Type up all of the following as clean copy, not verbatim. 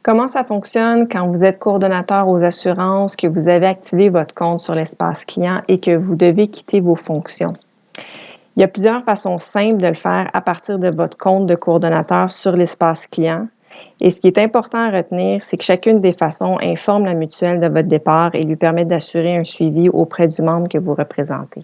Comment ça fonctionne quand vous êtes coordonnateur aux assurances, que vous avez activé votre compte sur l'espace client et que vous devez quitter vos fonctions? Il y a plusieurs façons simples de le faire à partir de votre compte de coordonnateur sur l'espace client. Et ce qui est important à retenir, c'est que chacune des façons informe la mutuelle de votre départ et lui permet d'assurer un suivi auprès du membre que vous représentez.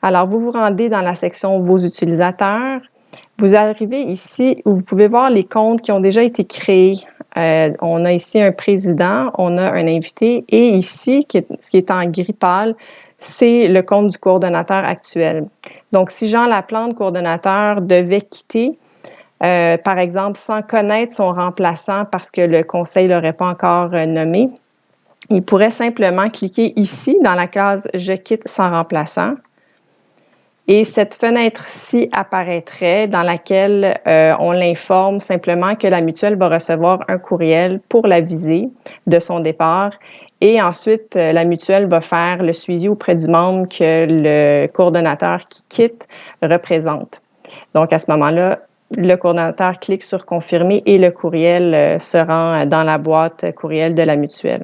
Alors, vous vous rendez dans la section Vos utilisateurs. Vous arrivez ici où vous pouvez voir les comptes qui ont déjà été créés. On a ici un président, on a un invité et ici, ce qui est en gris pâle, c'est le compte du coordonnateur actuel. Donc, si Jean Laplante, coordonnateur, devait quitter, par exemple, sans connaître son remplaçant parce que le conseil ne l'aurait pas encore nommé, il pourrait simplement cliquer ici dans la case « Je quitte sans remplaçant ». Et cette fenêtre-ci apparaîtrait dans laquelle on l'informe simplement que la mutuelle va recevoir un courriel pour l'aviser de son départ et ensuite la mutuelle va faire le suivi auprès du membre que le coordonnateur qui quitte représente. Donc à ce moment-là, le coordonnateur clique sur « Confirmer » et le courriel se rend dans la boîte courriel de la mutuelle.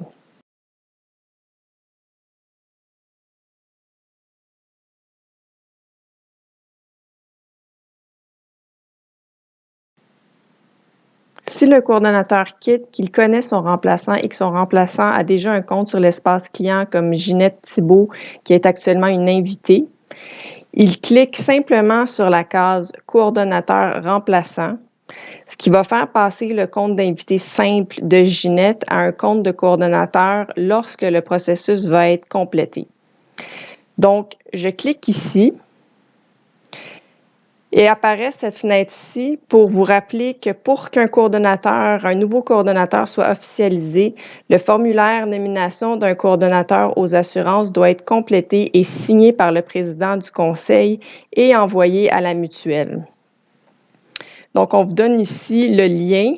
Si le coordonnateur quitte, qu'il connaît son remplaçant et que son remplaçant a déjà un compte sur l'espace client comme Ginette Thibault, qui est actuellement une invitée, il clique simplement sur la case coordonnateur remplaçant, ce qui va faire passer le compte d'invité simple de Ginette à un compte de coordonnateur lorsque le processus va être complété. Donc, je clique ici. Et apparaît cette fenêtre-ci pour vous rappeler que pour qu'un coordonnateur, un nouveau coordonnateur soit officialisé, le formulaire nomination d'un coordonnateur aux assurances doit être complété et signé par le président du conseil et envoyé à la mutuelle. Donc, on vous donne ici le lien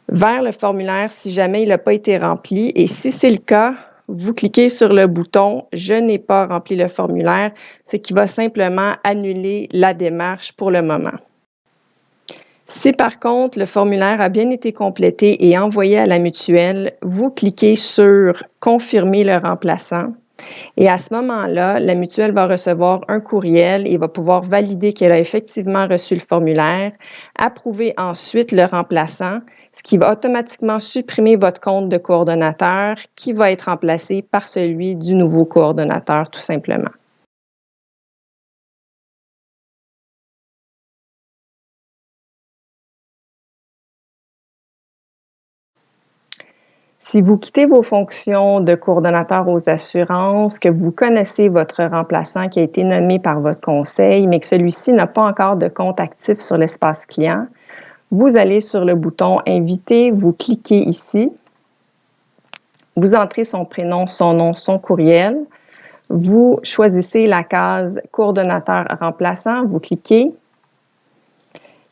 vers le formulaire si jamais il n'a pas été rempli. Et si c'est le cas, vous cliquez sur le bouton « Je n'ai pas rempli le formulaire », ce qui va simplement annuler la démarche pour le moment. Si par contre le formulaire a bien été complété et envoyé à la mutuelle, vous cliquez sur « Confirmer le remplaçant ». Et à ce moment-là, la mutuelle va recevoir un courriel et va pouvoir valider qu'elle a effectivement reçu le formulaire, approuver ensuite le remplaçant, ce qui va automatiquement supprimer votre compte de coordonnateur qui va être remplacé par celui du nouveau coordonnateur, tout simplement. Si vous quittez vos fonctions de coordonnateur aux assurances, que vous connaissez votre remplaçant qui a été nommé par votre conseil, mais que celui-ci n'a pas encore de compte actif sur l'espace client, vous allez sur le bouton « Inviter », vous cliquez ici, vous entrez son prénom, son nom, son courriel, vous choisissez la case « Coordonnateur remplaçant », vous cliquez.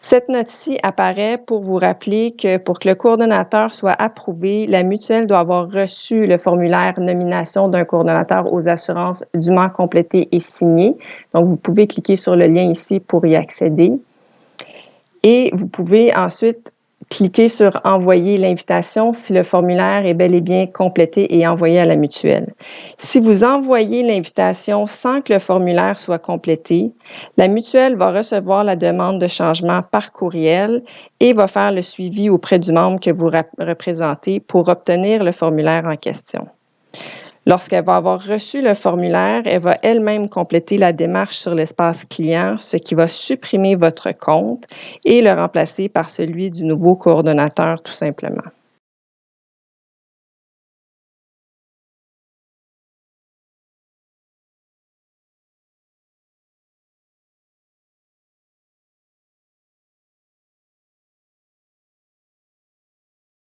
Cette note-ci apparaît pour vous rappeler que pour que le coordonnateur soit approuvé, la mutuelle doit avoir reçu le formulaire nomination d'un coordonnateur aux assurances dûment complété et signé. Donc, vous pouvez cliquer sur le lien ici pour y accéder. Et vous pouvez ensuite cliquez sur « Envoyer l'invitation » si le formulaire est bel et bien complété et envoyé à la mutuelle. Si vous envoyez l'invitation sans que le formulaire soit complété, la mutuelle va recevoir la demande de changement par courriel et va faire le suivi auprès du membre que vous représentez pour obtenir le formulaire en question. Lorsqu'elle va avoir reçu le formulaire, elle va elle-même compléter la démarche sur l'espace client, ce qui va supprimer votre compte et le remplacer par celui du nouveau coordonnateur tout simplement.